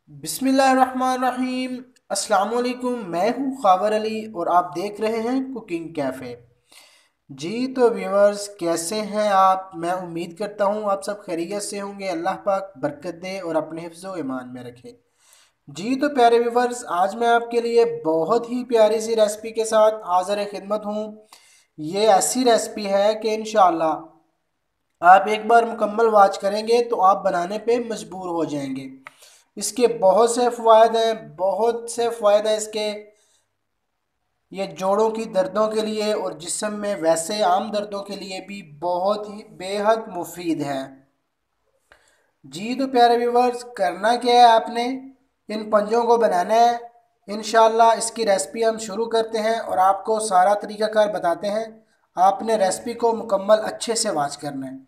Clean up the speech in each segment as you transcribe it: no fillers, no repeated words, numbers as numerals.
बिस्मिल्लाहिर्रहमानिर्रहीम। अस्सलाम वालेकुम। मैं हूँ ख़ावर अली और आप देख रहे हैं कुकिंग कैफ़े। जी तो व्यूअर्स, कैसे हैं आप? मैं उम्मीद करता हूँ आप सब खैरियत से होंगे। अल्लाह पाक बरकत दे और अपने हिफ्ज़ व ईमान में रखे। जी तो प्यारे व्यूअर्स, आज मैं आपके लिए बहुत ही प्यारी सी रेसिपी के साथ हाज़िर खिदमत हूँ। ये ऐसी रेसिपी है कि इंशाअल्लाह आप एक बार मुकम्मल वाच करेंगे तो आप बनाने पे मजबूर हो जाएंगे। इसके बहुत से फ़वाद हैं, बहुत से फ़वाद हैं इसके। ये जोड़ों की दर्दों के लिए और जिस्म में वैसे आम दर्दों के लिए भी बहुत ही बेहद मुफीद है। जी तो प्यारे व्यूवर्स, करना क्या है आपने? इन पंजों को बनाना है। इंशाल्लाह इसकी रेसिपी हम शुरू करते हैं और आपको सारा तरीक़ाकार बताते हैं। आपने रेसिपी को मुकम्मल अच्छे से वॉच करना है।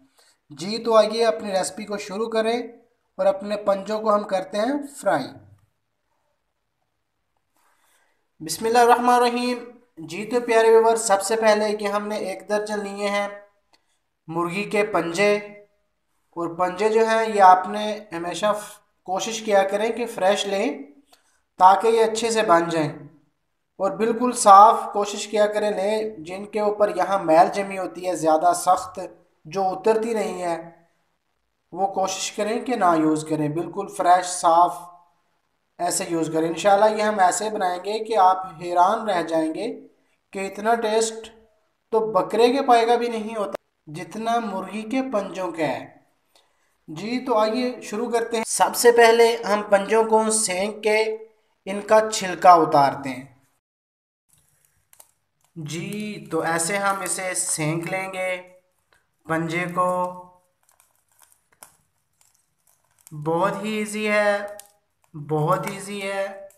जी तो आइए अपनी रेसिपी को शुरू करें और अपने पंजों को हम करते हैं फ्राई। बिस्मिल्लाहिर्रहमानिर्रहीम। जी तो प्यारे व्यूवर्स, सबसे पहले कि हमने 1 दर्जन लिए हैं मुर्गी के पंजे। और पंजे जो हैं ये आपने हमेशा कोशिश किया करें कि फ़्रेश लें ताकि ये अच्छे से बन जाएं। और बिल्कुल साफ़ कोशिश किया करें लें, जिनके ऊपर यहाँ मैल जमी होती है ज़्यादा सख्त जो उतरती नहीं है, वो कोशिश करें कि ना यूज़ करें। बिल्कुल फ़्रेश साफ़ ऐसे यूज़ करें। इंशाल्लाह ये हम ऐसे बनाएंगे कि आप हैरान रह जाएंगे कि इतना टेस्ट तो बकरे के पाए का भी नहीं होता जितना मुर्गी के पंजों का है। जी तो आइए शुरू करते हैं। सबसे पहले हम पंजों को सेंक के इनका छिलका उतारते हैं। जी तो ऐसे हम इसे सेंक लेंगे पंजे को। बहुत ही इजी है, बहुत इजी है।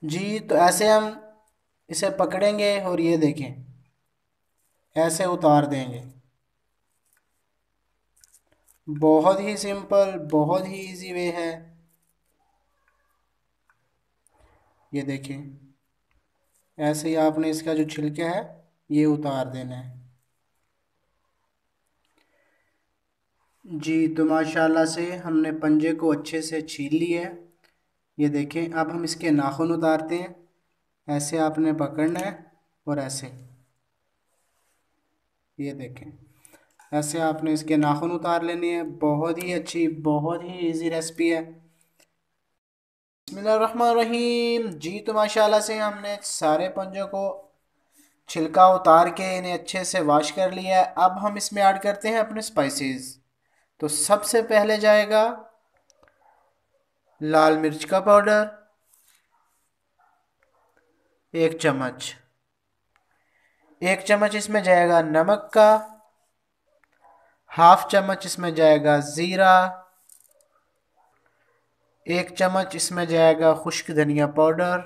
जी तो ऐसे हम इसे पकड़ेंगे और ये देखें ऐसे उतार देंगे। बहुत ही सिंपल, बहुत ही इजी वे है। ये देखें, ऐसे ही आपने इसका जो छिलका है ये उतार देना है। जी तो माशाल्लाह से हमने पंजे को अच्छे से छील लिया है। ये देखें, अब हम इसके नाखून उतारते हैं। ऐसे आपने पकड़ना है और ऐसे, ये देखें, ऐसे आपने इसके नाखून उतार लेने हैं। बहुत ही अच्छी, बहुत ही इजी रेसिपी है। बिस्मिल्लाहिर्रहमानिर्रहीम। जी तो माशाल्लाह से हमने सारे पंजों को छिलका उतार के इन्हें अच्छे से वॉश कर लिया है। अब हम इसमें ऐड करते हैं अपने स्पाइसेस। तो सबसे पहले जाएगा लाल मिर्च का पाउडर 1 चम्मच। 1 चम्मच इसमें जाएगा नमक का। हाफ चम्मच इसमें जाएगा ज़ीरा। 1 चम्मच इसमें जाएगा खुश्क धनिया पाउडर।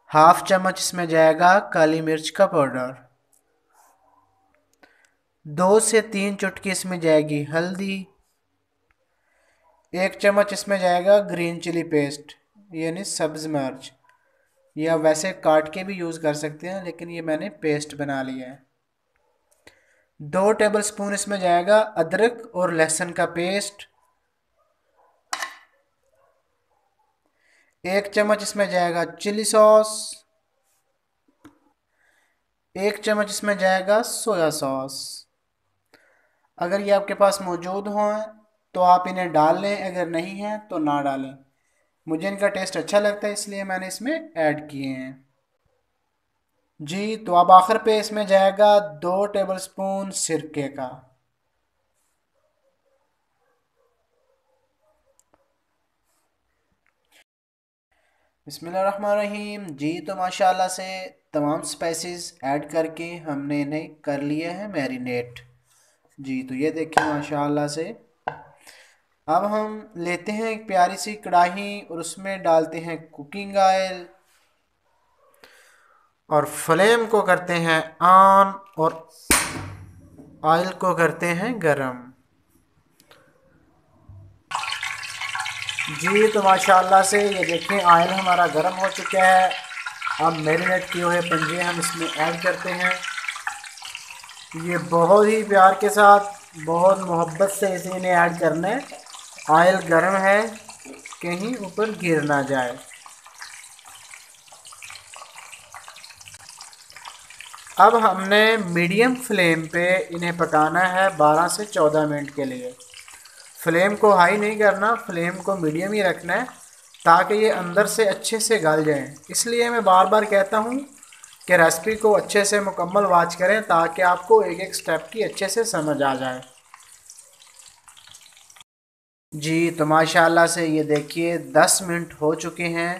हाफ चम्मच इसमें जाएगा काली मिर्च का पाउडर। 2 से 3 चुटकी इसमें जाएगी हल्दी। 1 चम्मच इसमें जाएगा ग्रीन चिली पेस्ट यानी सब्ज़ मिर्च। या वैसे काट के भी यूज़ कर सकते हैं, लेकिन ये मैंने पेस्ट बना लिया है। 2 टेबल स्पून इसमें जाएगा अदरक और लहसुन का पेस्ट। 1 चम्मच इसमें जाएगा चिली सॉस। 1 चम्मच इसमें जाएगा सोया सॉस। अगर ये आपके पास मौजूद हों तो आप इन्हें डाल लें, अगर नहीं है तो ना डालें। मुझे इनका टेस्ट अच्छा लगता है इसलिए मैंने इसमें ऐड किए हैं। जी तो अब आखिर पे इसमें जाएगा 2 टेबल स्पून सिरके का। बिस्मिल्लाहिर्रहमानिर्रहीम। जी तो माशाल्लाह से तमाम स्पाइसेस ऐड करके हमने इन्हें कर लिया है मैरिनेट। जी तो ये देखिए माशाल्लाह से। अब हम लेते हैं एक प्यारी सी कढ़ाई और उसमें डालते हैं कुकिंग ऑयल और फ्लेम को करते हैं ऑन और ऑयल को करते हैं गरम। जी तो माशाल्लाह से ये देखें ऑयल हमारा गर्म हो चुका है। अब मैरिनेट किए हुए पंजे हम इसमें ऐड करते हैं। ये बहुत ही प्यार के साथ, बहुत मोहब्बत से इसे इन्हें ऐड करना है। ऑयल गर्म है, कहीं ऊपर गिर ना जाए। अब हमने मीडियम फ्लेम पे इन्हें पकाना है 12 से 14 मिनट के लिए। फ्लेम को हाई नहीं करना, फ्लेम को मीडियम ही रखना है ताकि ये अंदर से अच्छे से गल जाएं। इसलिए मैं बार बार कहता हूँ कि रेसिपी को अच्छे से मुकम्मल वॉच करें ताकि आपको एक एक स्टेप की अच्छे से समझ आ जाए। जी तो माशाल्लाह से ये देखिए 10 मिनट हो चुके हैं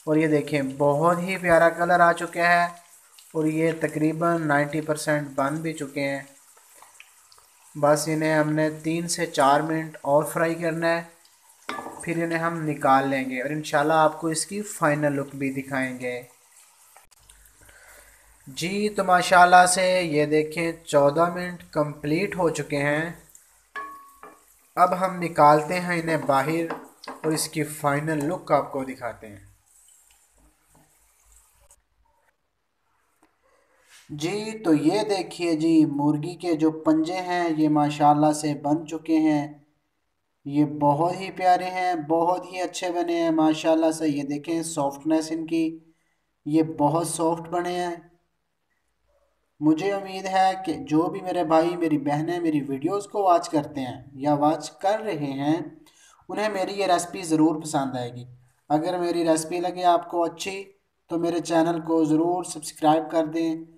और ये देखें बहुत ही प्यारा कलर आ चुका है और ये तकरीबन 90% बन भी चुके हैं। बस इन्हें हमने 3 से 4 मिनट और फ्राई करना है, फिर इन्हें हम निकाल लेंगे और इंशाल्लाह आपको इसकी फ़ाइनल लुक भी दिखाएंगे। जी तो माशाल्लाह से ये देखें 14 मिनट कंप्लीट हो चुके हैं। अब हम निकालते हैं इन्हें बाहर और इसकी फ़ाइनल लुक आपको दिखाते हैं। जी तो ये देखिए जी, मुर्गी के जो पंजे हैं ये माशाल्लाह से बन चुके हैं। ये बहुत ही प्यारे हैं, बहुत ही अच्छे बने हैं माशाल्लाह से। ये देखें सॉफ्टनेस इनकी, ये बहुत सॉफ्ट बने हैं। मुझे उम्मीद है कि जो भी मेरे भाई मेरी बहनें मेरी वीडियोस को वॉच करते हैं या वॉच कर रहे हैं, उन्हें मेरी ये रेसिपी ज़रूर पसंद आएगी। अगर मेरी रेसिपी लगे आपको अच्छी तो मेरे चैनल को ज़रूर सब्सक्राइब कर दें।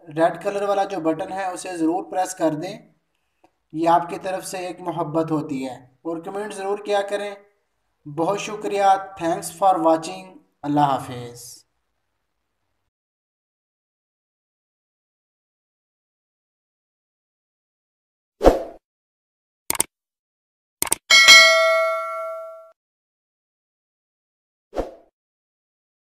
रेड कलर वाला जो बटन है उसे ज़रूर प्रेस कर दें। ये आपकी तरफ से एक मोहब्बत होती है। और कमेंट ज़रूर किया करें। बहुत शुक्रिया। Thanks for watching. अल्लाह हाफिज़।